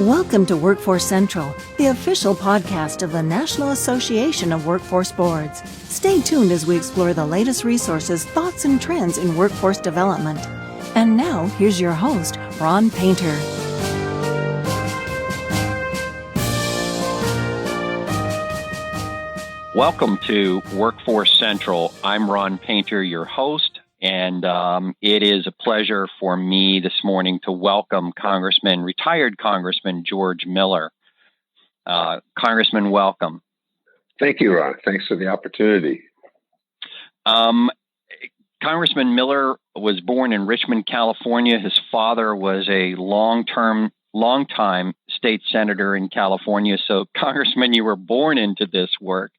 Welcome to Workforce Central, the official podcast of the National Association of Workforce Boards. Stay tuned as we explore the latest resources, thoughts, and trends in workforce development. And now, here's your host, Ron Painter. Welcome to Workforce Central. I'm Ron Painter, your host, and it is a pleasure for me this morning to welcome retired Congressman George Miller. Congressman, welcome. Thank you, Ron. Thanks for the opportunity. Congressman Miller was born in Richmond, California. His father was a longtime state senator in California. So, Congressman, you were born into this work.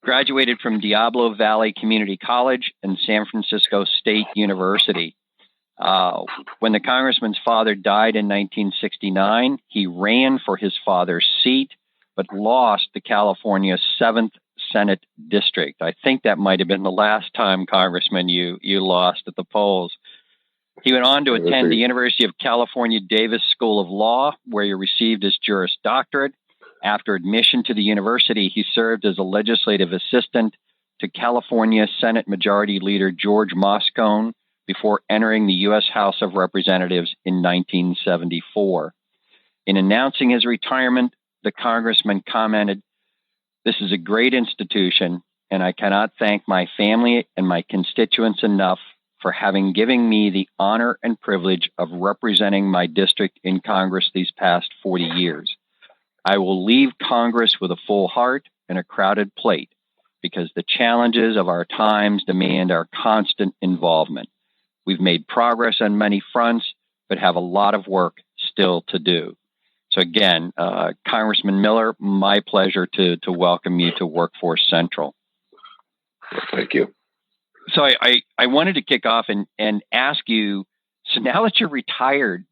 Graduated from Diablo Valley Community College and San Francisco State University. When the congressman's father died in 1969, he ran for his father's seat, but lost the California 7th Senate District. I think that might have been the last time, Congressman, you lost at the polls. He went on to attend the University of California Davis School of Law, where he received his Juris Doctorate. After admission to the university, he served as a legislative assistant to California Senate Majority Leader George Moscone before entering the U.S. House of Representatives in 1974. In announcing his retirement, the congressman commented, "This is a great institution, and I cannot thank my family and my constituents enough for having given me the honor and privilege of representing my district in Congress these past 40 years. I will leave Congress with a full heart and a crowded plate because the challenges of our times demand our constant involvement. We've made progress on many fronts, but have a lot of work still to do." So again, Congressman Miller, my pleasure to welcome you to Workforce Central. Thank you. So I wanted to kick off and ask you, so now that you're retired,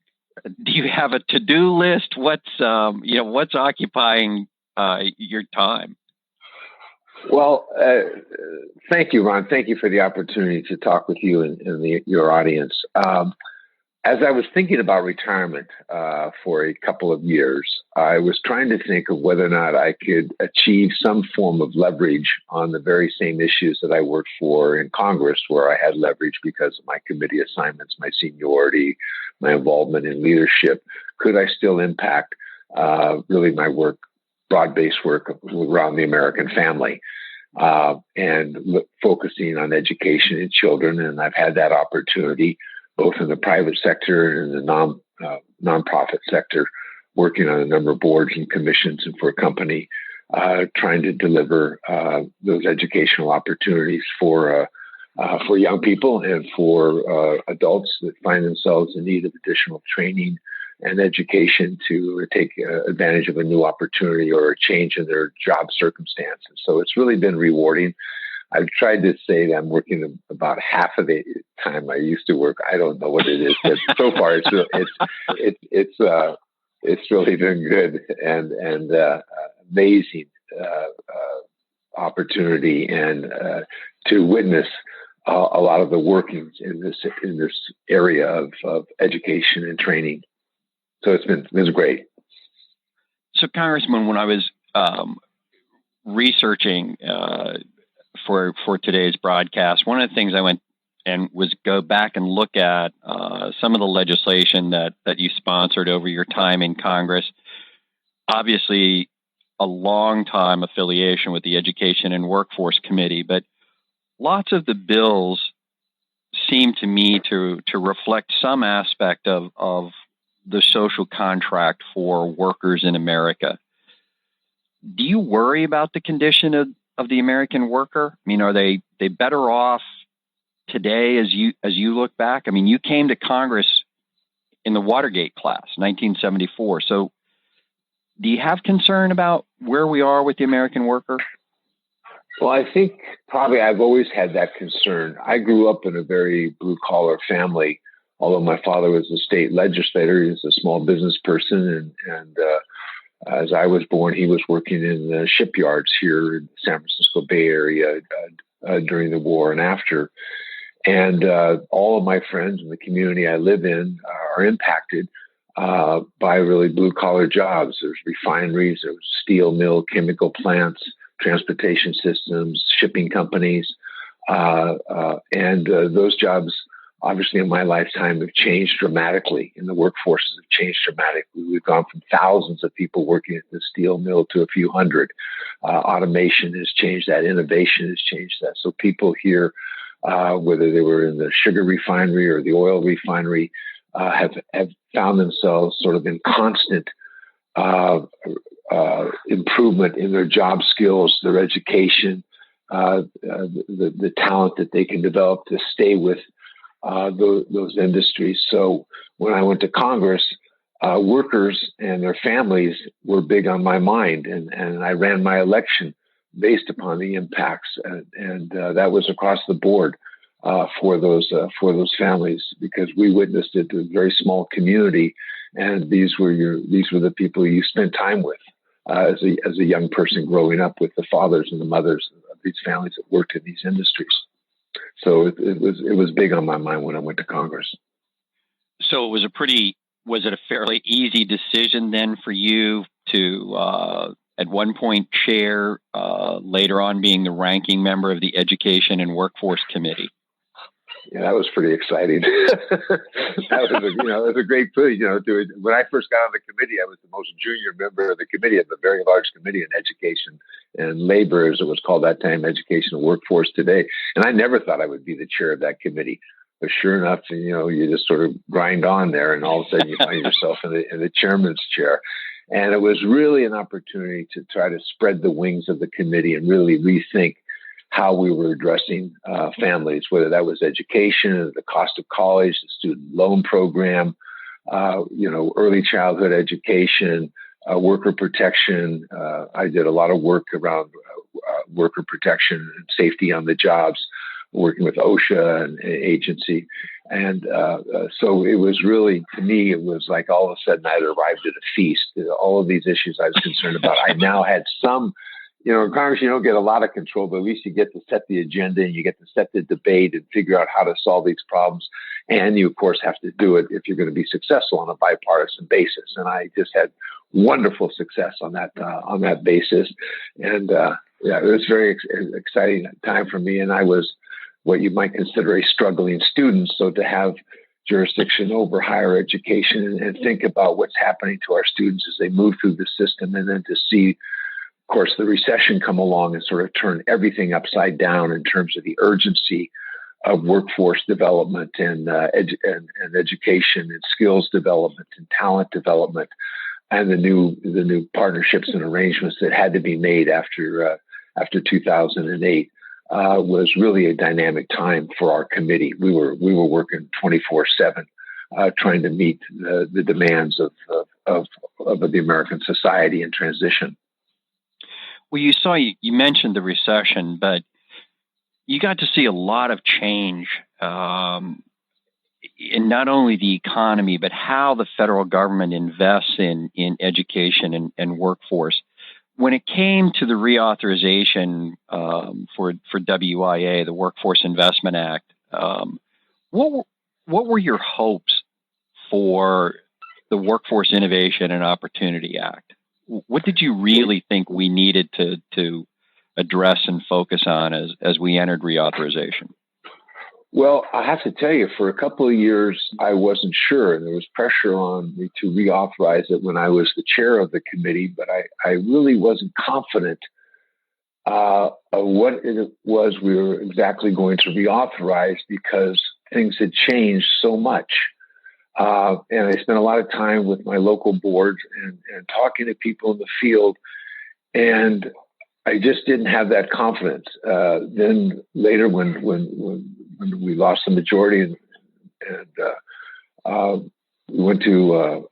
do you have a to-do list? What's occupying your time? Well, thank you, Ron. Thank you for the opportunity to talk with you and your audience. As I was thinking about retirement for a couple of years, I was trying to think of whether or not I could achieve some form of leverage on the very same issues that I worked for in Congress, where I had leverage because of my committee assignments, my seniority, my involvement in leadership. Could I still impact really my work, broad-based work around the American family, and focusing on education and children? And I've had that opportunity both in the private sector and the nonprofit sector, working on a number of boards and commissions and for a company, trying to deliver those educational opportunities for young people and for adults that find themselves in need of additional training and education to take advantage of a new opportunity or a change in their job circumstances. So it's really been rewarding. I've tried to say that I'm working about half of the time I used to work. I don't know what it is, but so far it's really been good and amazing opportunity and to witness a lot of the workings in this area of education and training. So it's been great. So, Congressman, when I was researching for today's broadcast, one of the things I went and was go back and look at some of the legislation that you sponsored over your time in Congress. Obviously, a long time affiliation with the Education and Workforce Committee, but lots of the bills seem to me to reflect some aspect of the social contract for workers in America. Do you worry about the condition of the American worker? I mean, are they better off today as you look back? I mean, you came to Congress in the Watergate class, 1974. So do you have concern about where we are with the American worker? Well, I think probably I've always had that concern. I grew up in a very blue-collar family. Although my father was a state legislator, he was a small business person, and as I was born, he was working in the shipyards here in the San Francisco Bay Area during the war and after. And all of my friends in the community I live in are impacted by really blue collar jobs. There's refineries, there's steel mill, chemical plants, transportation systems, shipping companies, and those jobs, obviously, in my lifetime, have changed dramatically, and the workforces have changed dramatically. We've gone from thousands of people working at the steel mill to a few hundred. Automation has changed that. Innovation has changed that. So people here, whether they were in the sugar refinery or the oil refinery, have found themselves sort of in constant improvement in their job skills, their education, the talent that they can develop to stay with those industries. So when I went to Congress, workers and their families were big on my mind, and I ran my election based upon the impacts, and that was across the board for those families, because we witnessed it in a very small community, and these were the people you spent time with as a young person growing up, with the fathers and the mothers of these families that worked in these industries. So it was big on my mind when I went to Congress. So was it a fairly easy decision then for you to at one point chair, later on being the ranking member of the Education and Workforce Committee? Yeah, that was pretty exciting. It was a great thing. When I first got on the committee, I was the most junior member of the committee, of a very large committee in education and labor, as it was called that time, education and workforce today. And I never thought I would be the chair of that committee. But sure enough, you just sort of grind on there, and all of a sudden you find yourself in the chairman's chair. And it was really an opportunity to try to spread the wings of the committee and really rethink how we were addressing families, whether that was education, the cost of college, the student loan program, early childhood education, worker protection. I did a lot of work around worker protection and safety on the jobs, working with OSHA and agency. And so it was really, to me, it was like all of a sudden I had arrived at a feast. All of these issues I was concerned about, I now had some. In Congress, you don't get a lot of control, but at least you get to set the agenda, and you get to set the debate and figure out how to solve these problems. And you, of course, have to do it if you're going to be successful on a bipartisan basis. And I just had wonderful success on that basis. And it was a very exciting time for me. And I was what you might consider a struggling student. So to have jurisdiction over higher education and think about what's happening to our students as they move through the system, and then to see, of course, the recession come along and sort of turn everything upside down in terms of the urgency of workforce development and education and skills development and talent development, and the new partnerships and arrangements that had to be made after 2008 was really a dynamic time for our committee. We were working 24/7, trying to meet the demands of the American society in transition. Well, you mentioned the recession, but you got to see a lot of change in not only the economy, but how the federal government invests in education and workforce. When it came to the reauthorization for WIA, the Workforce Investment Act, what were your hopes for the Workforce Innovation and Opportunity Act? What did you really think we needed to address and focus on as we entered reauthorization? Well, I have to tell you, for a couple of years, I wasn't sure, and there was pressure on me to reauthorize it when I was the chair of the committee, but I really wasn't confident of what it was we were exactly going to reauthorize, because things had changed so much. And I spent a lot of time with my local board and talking to people in the field, and I just didn't have that confidence. Then later, when we lost the majority and we went to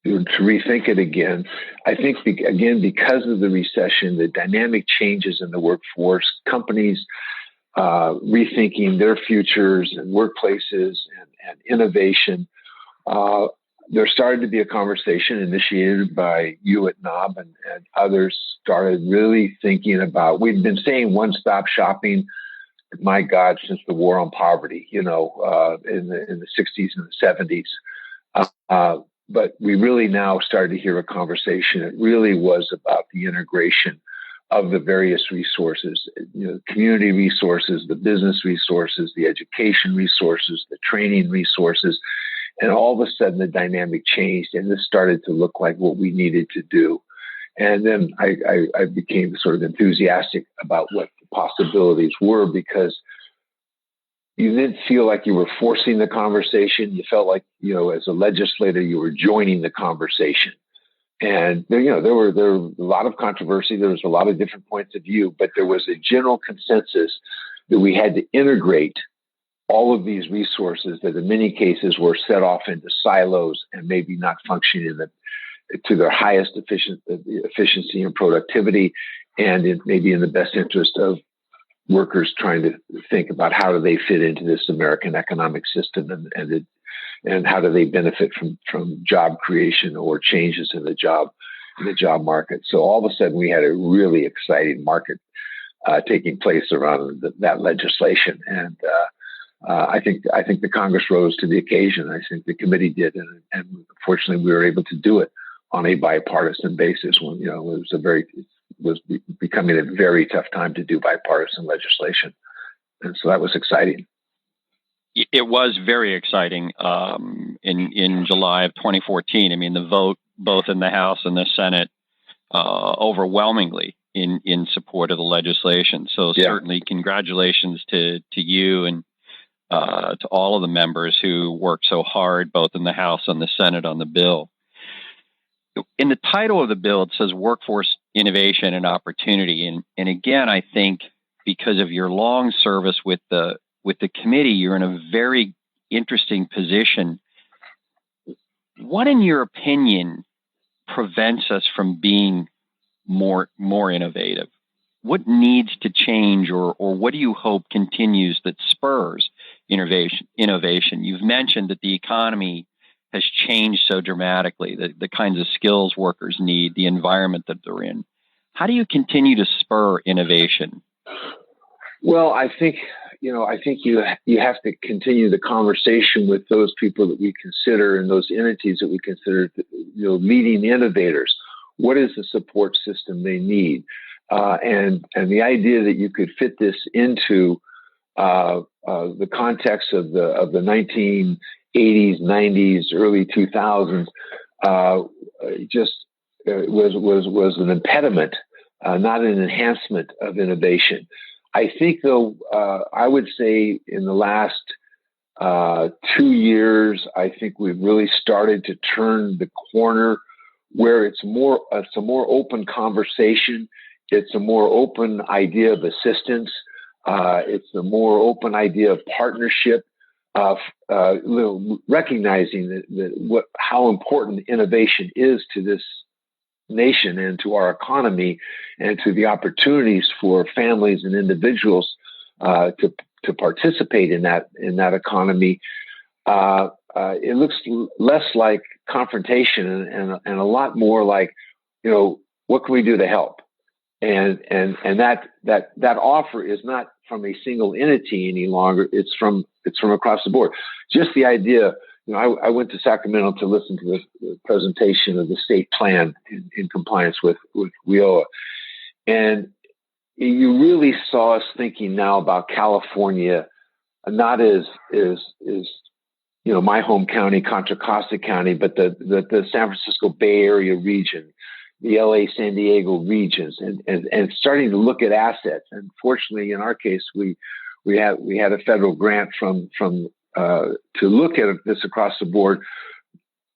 rethink it again, I think because of the recession, the dynamic changes in the workforce, companies rethinking their futures and workplaces and innovation. There started to be a conversation initiated by you at NOB and others started really thinking about, we'd been saying one-stop shopping, my God, since the war on poverty, in the 60s and the 70s. But we really now started to hear a conversation. It really was about the integration of the various resources, community resources, the business resources, the education resources, the training resources. And all of a sudden, the dynamic changed, and this started to look like what we needed to do. And then I became sort of enthusiastic about what the possibilities were, because you didn't feel like you were forcing the conversation. You felt like, as a legislator, you were joining the conversation. And there were a lot of controversy. There was a lot of different points of view, but there was a general consensus that we had to integrate all of these resources that in many cases were set off into silos and maybe not functioning to their highest efficiency and productivity, and maybe in the best interest of workers trying to think about how do they fit into this American economic system, and how do they benefit from job creation or changes in the job market. So all of a sudden we had a really exciting market taking place around that legislation, and I think the Congress rose to the occasion. I think the committee did, and fortunately we were able to do it on a bipartisan basis. When it was becoming a very tough time to do bipartisan legislation, and so that was exciting. It was very exciting in July of 2014. I mean, the vote both in the House and the Senate overwhelmingly in support of the legislation. So certainly congratulations to you and to all of the members who worked so hard, both in the House and the Senate, on the bill. In the title of the bill, it says workforce innovation and opportunity. And again, I think because of your long service with the committee, you're in a very interesting position. What, in your opinion, prevents us from being more innovative? What needs to change, or what do you hope continues that spurs innovation? You've mentioned that the economy has changed so dramatically, the kinds of skills workers need, the environment that they're in. How do you continue to spur innovation? Well, I think you have to continue the conversation with those people that we consider and those entities that we consider, leading innovators. What is the support system they need? And the idea that you could fit this into the context of the 1980s, 90s, early 2000s was an impediment, not an enhancement of innovation. I think, though, I would say in the last 2 years, I think we've really started to turn the corner where it's a more open conversation. It's a more open idea of assistance. It's a more open idea of partnership, of recognizing how important innovation is to this nation and to our economy and to the opportunities for families and individuals to participate in that economy. It looks less like confrontation and a lot more like, what can we do to help? And that offer is not from a single entity any longer. It's from across the board. Just the idea. I went to Sacramento to listen to the presentation of the state plan in compliance with WIOA, and you really saw us thinking now about California, not as my home county, Contra Costa County, but the San Francisco Bay Area region, the LA San Diego regions, and starting to look at assets. And fortunately, in our case, we had a federal grant from to look at this across the board,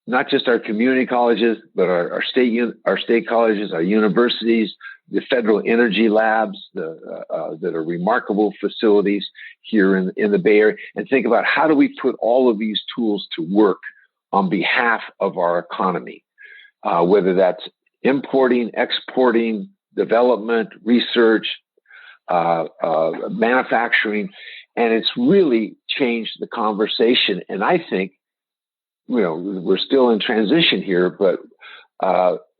not just our community colleges, but our state colleges, our universities, the federal energy labs that are remarkable facilities here in the Bay Area, and think about how do we put all of these tools to work on behalf of our economy, whether that's importing, exporting, development, research, manufacturing. And it's really changed the conversation. And I think, we're still in transition here, but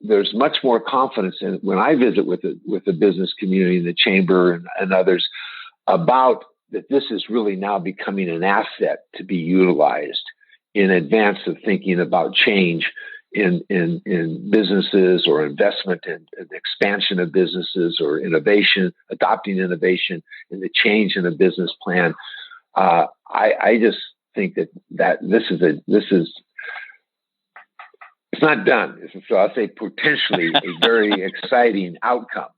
there's much more confidence in when I visit with the business community, the chamber and others, about that this is really now becoming an asset to be utilized. in advance of thinking about change in businesses or investment and expansion of businesses or innovation, adopting innovation in the change in a business plan. I just think that this is it's not done. So I'll say potentially a very exciting outcome,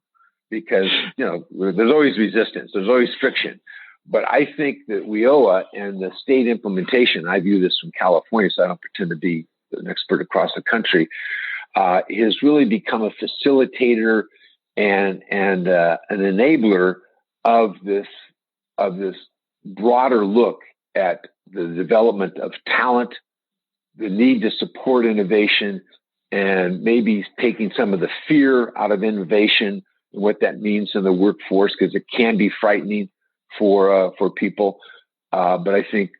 because there's always resistance, there's always friction. But I think that WIOA and the state implementation, I view this from California, so I don't pretend to be an expert across the country, has really become a facilitator and an enabler of this broader look at the development of talent, the need to support innovation, and maybe taking some of the fear out of innovation and what that means in the workforce, because it can be frightening for people. But I think,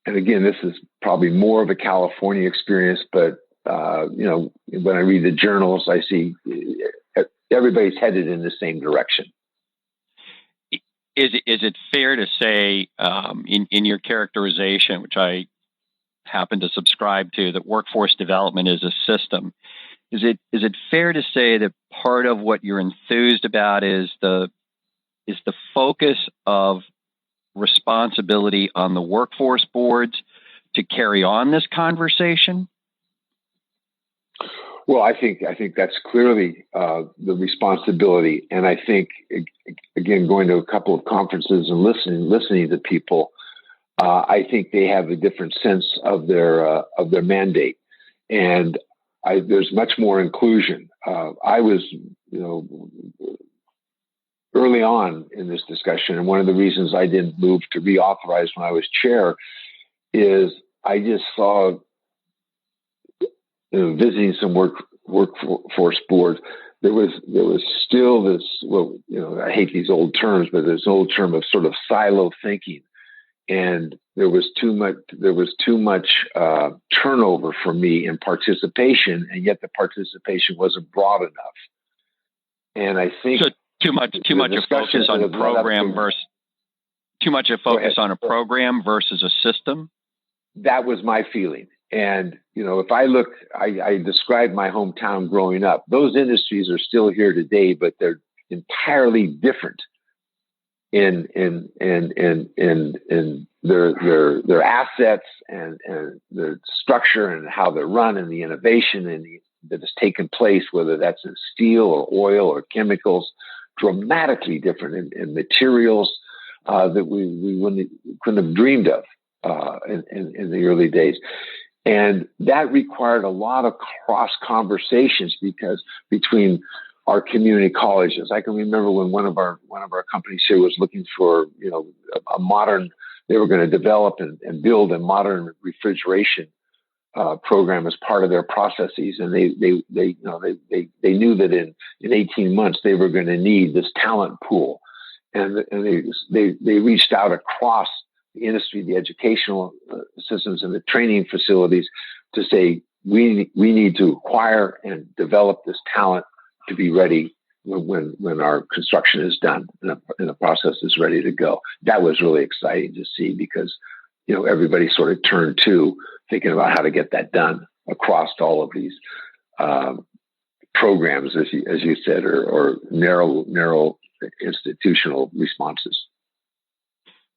and again, this is probably more of a California experience, but when I read the journals, I see everybody's headed in the same direction. Is it fair to say, in your characterization, which I happen to subscribe to, that workforce development is a system? Is it fair to say that part of what you're enthused about is the focus of responsibility on the workforce boards to carry on this conversation? Well, I think that's clearly the responsibility, and I think, again, going to a couple of conferences and listening to people, I think they have a different sense of their mandate, and there's much more inclusion. I was, early on in this discussion, and one of the reasons I didn't move to reauthorize when I was chair is I just saw, visiting some workforce boards, there was still this, I hate these old terms, but there's an old term of sort of silo thinking, and there was too much turnover for me in participation, and yet the participation wasn't broad enough. And I think too much of focus on a program versus on a program versus a system. That was my feeling. And, if I look, I described my hometown growing up. Those industries are still here today, but they're entirely different in their assets and their structure and how they're run and the innovation that has taken place, whether that's in steel or oil or chemicals, dramatically different in materials that we couldn't have dreamed of in the early days. And that required a lot of cross conversations between our community colleges. I can remember when one of our companies here was looking for a modern. They were going to develop and build a modern refrigeration program as part of their processes, and they knew that in 18 months they were going to need this talent pool, and they reached out across the industry, the educational systems, and the training facilities to say we need to acquire and develop this talent to be ready when our construction is done and the process is ready to go. That was really exciting to see, because everybody sort of turned to thinking about how to get that done across all of these programs, as you said, or narrow institutional responses.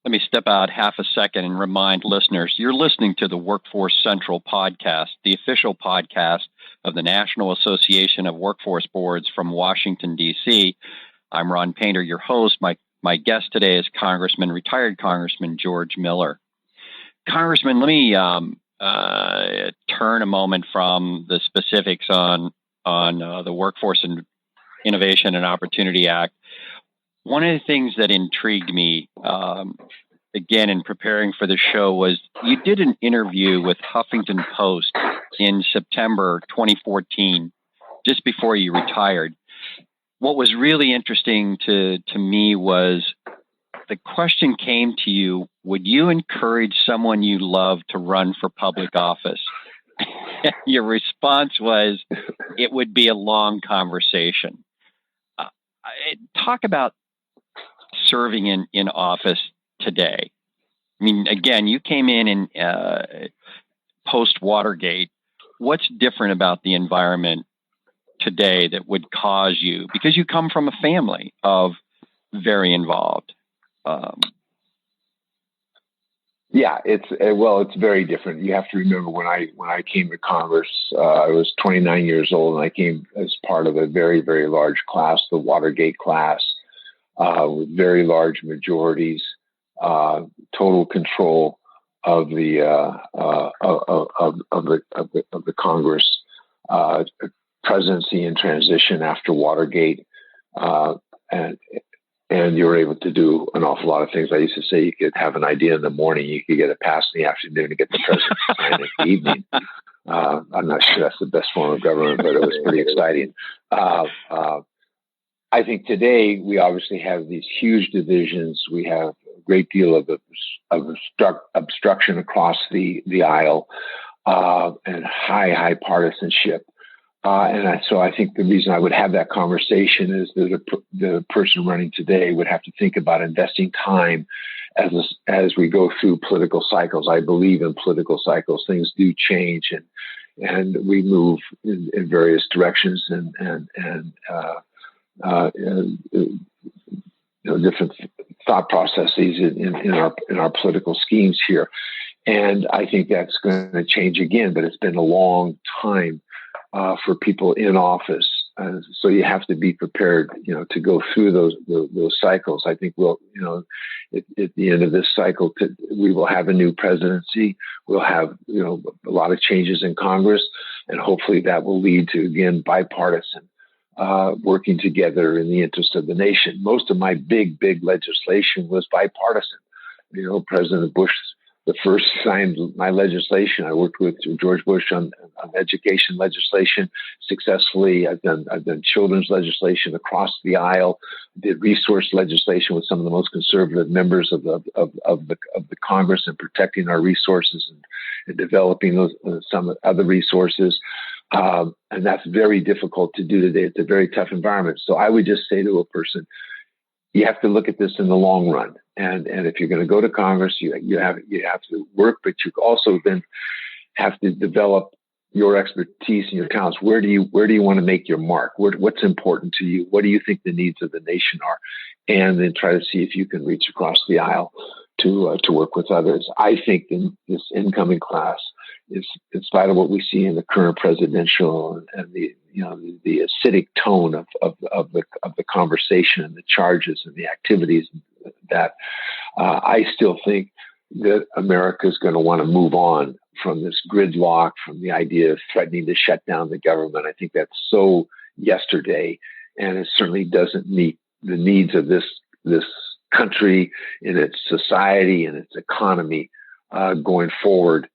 Let me step out half a second and remind listeners, you're listening to the Workforce Central podcast, the official podcast of the National Association of Workforce Boards from Washington, D.C. I'm Ron Painter, your host. My guest today is retired Congressman George Miller. Congressman, let me turn a moment from the specifics on the Workforce and Innovation and Opportunity Act. One of the things that intrigued me, again, in preparing for the show, was you did an interview with Huffington Post in September 2014, just before you retired. What was really interesting to me was the question came to you: would you encourage someone you love to run for public office? Your response was, it would be a long conversation. Talk about serving in office today. I mean, again, you came in post-Watergate, what's different about the environment today that would cause you, because you come from a family of very involved? Yeah, it's very different. You have to remember when I came to Congress, I was 29 years old, and I came as part of a very, very large class, the Watergate class, with very large majorities, total control of the Congress, presidency in transition after Watergate, and you were able to do an awful lot of things. I used to say you could have an idea in the morning, you could get it passed in the afternoon, and get the president to sign it in the evening. I'm not sure that's the best form of government, but it was pretty exciting. I think today we obviously have these huge divisions. We have a great deal of obstruction across the aisle, and high partisanship. So I think the reason I would have that conversation is that the person running today would have to think about investing time as we go through political cycles. I believe in political cycles. Things do change, and we move in various directions, and different thought processes in our political schemes here. And I think that's going to change again, but it's been a long time for people in office. So you have to be prepared, to go through those cycles. I think at the end of this cycle, we will have a new presidency. We'll have, a lot of changes in Congress, and hopefully that will lead to, again, bipartisan, working together in the interest of the nation. Most of my big legislation was bipartisan. President Bush, the first, signed my legislation. I worked with George Bush on education legislation successfully. I've done children's legislation across the aisle. Did resource legislation with some of the most conservative members of the Congress, and protecting our resources and developing those some other resources. And that's very difficult to do today. It's a very tough environment. So I would just say to a person, you have to look at this in the long run. And if you're going to go to Congress, you have to work, but you also then have to develop your expertise and your talents. Where do you want to make your mark? What's important to you? What do you think the needs of the nation are? And then try to see if you can reach across the aisle to work with others. I think in this incoming class, is in spite of what we see in the current presidential and the acidic tone of the conversation and the charges and the activities, that I still think that America is going to want to move on from this gridlock, from the idea of threatening to shut down the government. I think that's so yesterday, and it certainly doesn't meet the needs of this country, in its society, and its economy going forward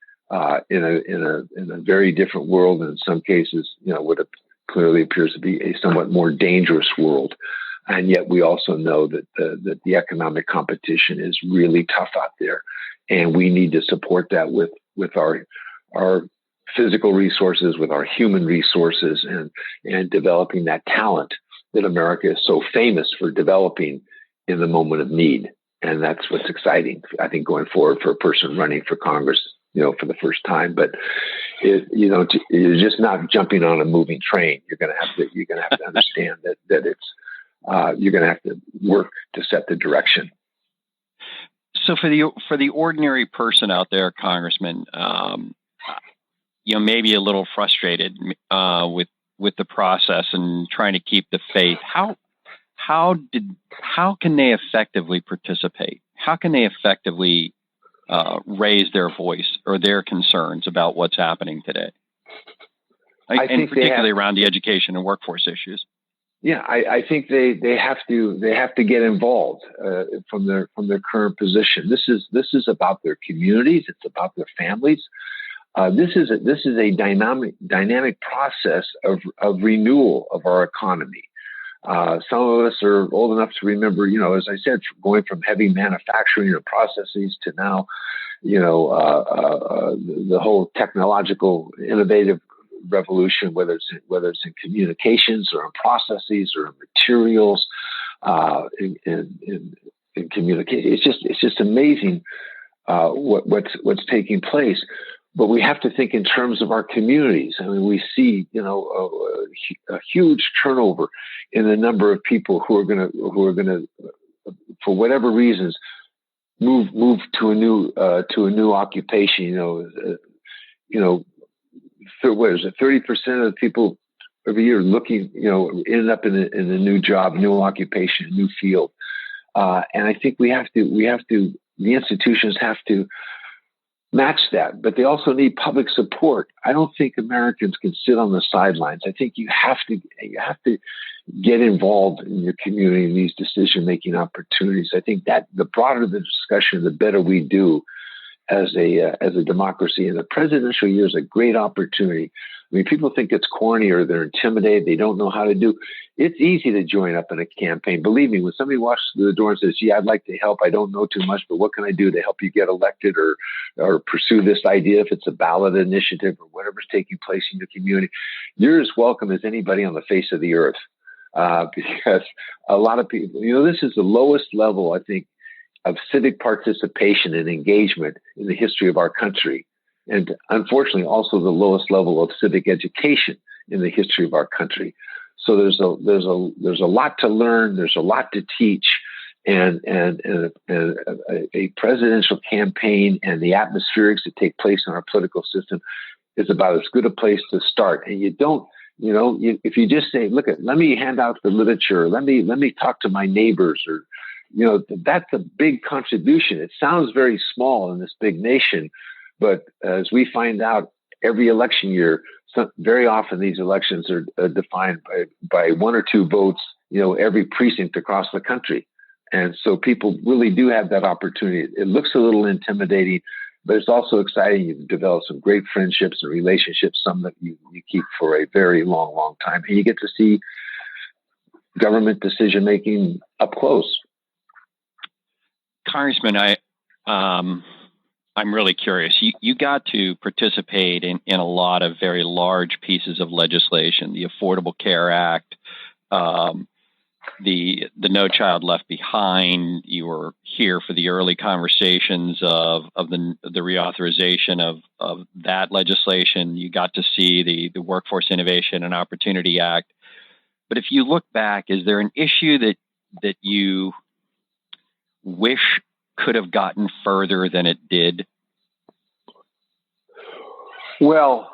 in a very different world, and in some cases, what clearly appears to be a somewhat more dangerous world. And yet we also know that the economic competition is really tough out there, and we need to support that with our physical resources, with our human resources, and developing that talent that America is so famous for developing in the moment of need. And that's what's exciting, I think, going forward for a person running for Congress, for the first time. But you're just not jumping on a moving train. You're going to have to understand that it's you're going to have to work to set the direction. So for the ordinary person out there, Congressman, maybe a little frustrated with the process and trying to keep the faith. How can they effectively participate? How can they effectively raise their voice or their concerns about what's happening today, and particularly around the education and workforce issues? Yeah, I think they have to get involved from their current position. This is about their communities. It's about their families. This is a dynamic process of renewal of our economy. Some of us are old enough to remember, as I said, going from heavy manufacturing and processes to now, the whole technological innovative revolution, whether it's in communications or in processes or in materials, in communication. It's just amazing what's taking place. but we have to think in terms of our communities. I mean, we see, a huge turnover in the number of people who are going to, for whatever reasons, move to a new occupation. What is it? 30% of the people every year looking, end up in a new job, new occupation, new field. And I think the institutions have to match that, but they also need public support. I don't think Americans can sit on the sidelines. I think you have to get involved in your community in these decision-making opportunities. I think that the broader the discussion, the better we do as a democracy. And the presidential year is a great opportunity. I mean, people think it's corny or they're intimidated. They don't know how to do. It's easy to join up in a campaign. Believe me, when somebody walks through the door and says, "Yeah, I'd like to help. I don't know too much, but what can I do to help you get elected or pursue this idea?" If it's a ballot initiative or whatever's taking place in your community, you're as welcome as anybody on the face of the earth. Because a lot of people, this is the lowest level, I think, of civic participation and engagement in the history of our country. And unfortunately, also the lowest level of civic education in the history of our country. So there's a lot to learn. There's a lot to teach, and a presidential campaign and the atmospherics that take place in our political system is about as good a place to start. And you don't, if you just say, "Look, let me hand out the literature. Let me talk to my neighbors," or that's a big contribution. It sounds very small in this big nation. But as we find out every election year, very often these elections are defined by one or two votes, every precinct across the country. And so people really do have that opportunity. It looks a little intimidating, but it's also exciting. You develop some great friendships and relationships, some that you keep for a very long, long time. And you get to see government decision-making up close. Congressman, I'm really curious. You got to participate in a lot of very large pieces of legislation, the Affordable Care Act, the No Child Left Behind. You were here for the early conversations of the reauthorization of that legislation. You got to see the Workforce Innovation and Opportunity Act. But if you look back, is there an issue that you wish could have gotten further than it did? Well,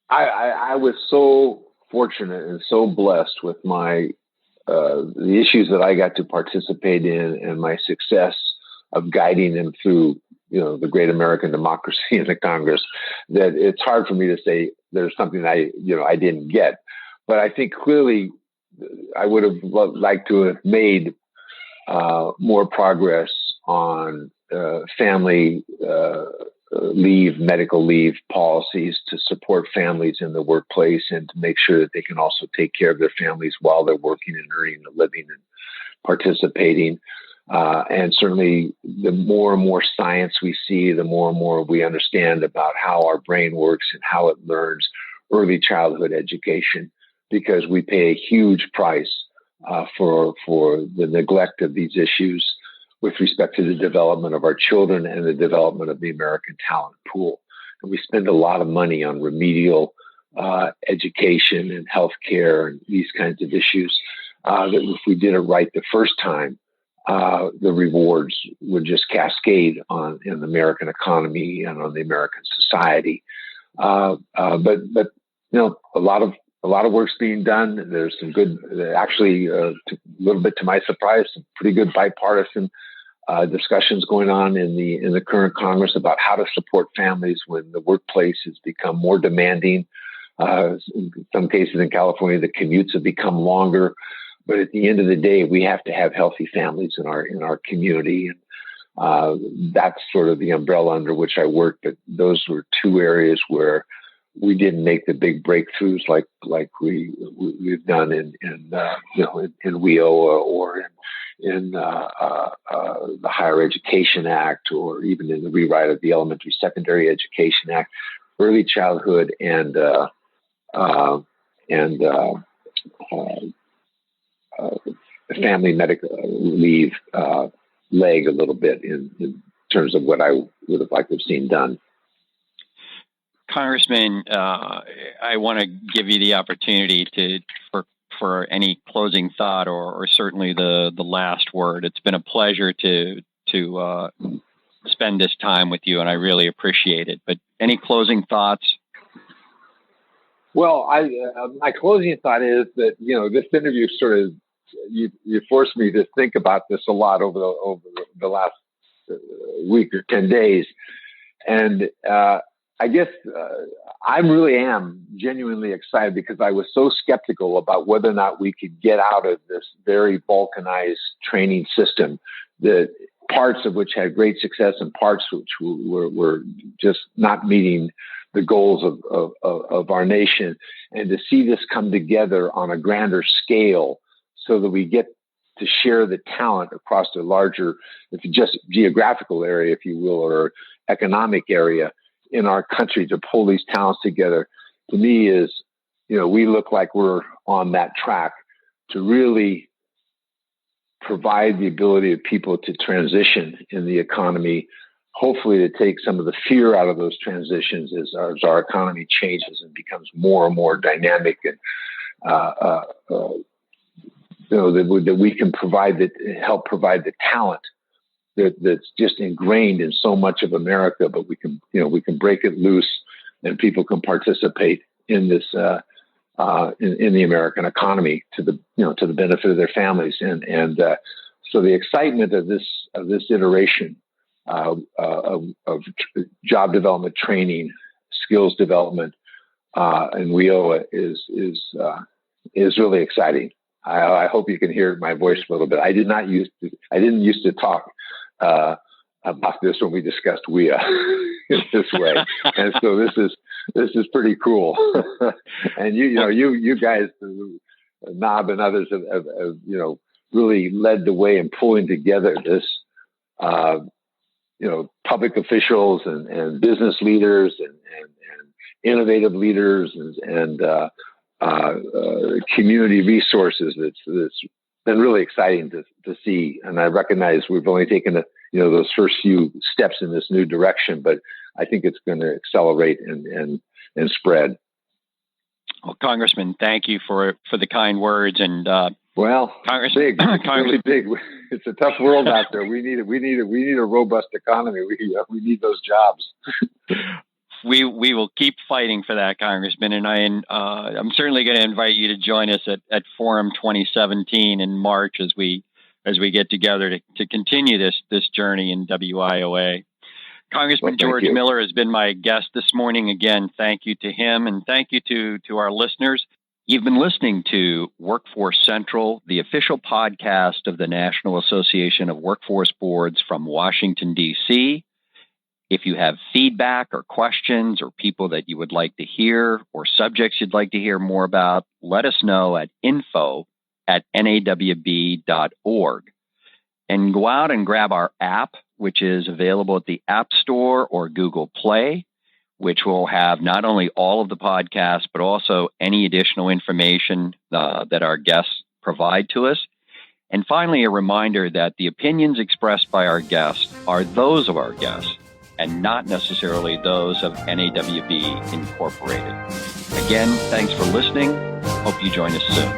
I was so fortunate and so blessed with the issues that I got to participate in and my success of guiding them through, the great American democracy in the Congress, that it's hard for me to say there's something I didn't get. But I think clearly I would have liked to have made more progress on family leave, medical leave policies to support families in the workplace and to make sure that they can also take care of their families while they're working and earning a living and participating. And certainly the more and more science we see, the more and more we understand about how our brain works and how it learns early childhood education, because we pay a huge price for the neglect of these issues with respect to the development of our children and the development of the American talent pool. And we spend a lot of money on remedial education and healthcare and these kinds of issues that if we did it right the first time, the rewards would just cascade in the American economy and on the American society. But a lot of work's being done. There's some good, actually, a little bit to my surprise, some pretty good bipartisan discussions going on in the current Congress about how to support families when the workplace has become more demanding. In some cases in California, the commutes have become longer. But at the end of the day, we have to have healthy families in our community, and that's sort of the umbrella under which I work. But those were two areas where we didn't make the big breakthroughs like we've done in WIOA or in the Higher Education Act, or even in the rewrite of the Elementary Secondary Education Act. Early childhood and family medical leave lag a little bit in terms of what I would have liked to have seen done. Congressman, I want to give you the opportunity for any closing thought or certainly the last word. It's been a pleasure to spend this time with you, and I really appreciate it. But any closing thoughts? Well, my closing thought is that, this interview sort of, you forced me to think about this a lot over the last week or 10 days. And I guess I really am genuinely excited because I was so skeptical about whether or not we could get out of this very balkanized training system, the parts of which had great success and parts which were just not meeting the goals of our nation, and to see this come together on a grander scale so that we get to share the talent across a larger, if just geographical area, if you will, or economic area in our country, to pull these talents together, to me is, we look like we're on that track to really provide the ability of people to transition in the economy, hopefully to take some of the fear out of those transitions as our economy changes and becomes more and more dynamic, and that we can help provide the talent that's just ingrained in so much of America, but we can break it loose and people can participate in this in the American economy to the benefit of their families, and so the excitement of this iteration of job development training, skills development, and WIOA is really exciting. I hope you can hear my voice a little bit. I didn't used to talk about this when we discussed WIA in this way, and so this is pretty cool. And you guys, Knob and others have really led the way in pulling together this, public officials and business leaders and innovative leaders and community resources. That's been really exciting to see. And I recognize we've only taken those first few steps in this new direction, but I think it's going to accelerate and spread. Well, Congressman, thank you for the kind words. And Congressman, really big. It's a tough world out there. We need a robust economy. We need those jobs. We will keep fighting for that, Congressman, and I'm certainly going to invite you to join us at Forum 2017 in March as we get together to continue this journey in WIOA. Congressman George Miller has been my guest this morning. Again, thank you to him, and thank you to our listeners. You've been listening to Workforce Central, the official podcast of the National Association of Workforce Boards from Washington, D.C. If you have feedback or questions or people that you would like to hear or subjects you'd like to hear more about, let us know at info@nawb.org. And go out and grab our app, which is available at the App Store or Google Play, which will have not only all of the podcasts, but also any additional information that our guests provide to us. And finally, a reminder that the opinions expressed by our guests are those of our guests and not necessarily those of NAWB Incorporated. Again, thanks for listening. Hope you join us soon.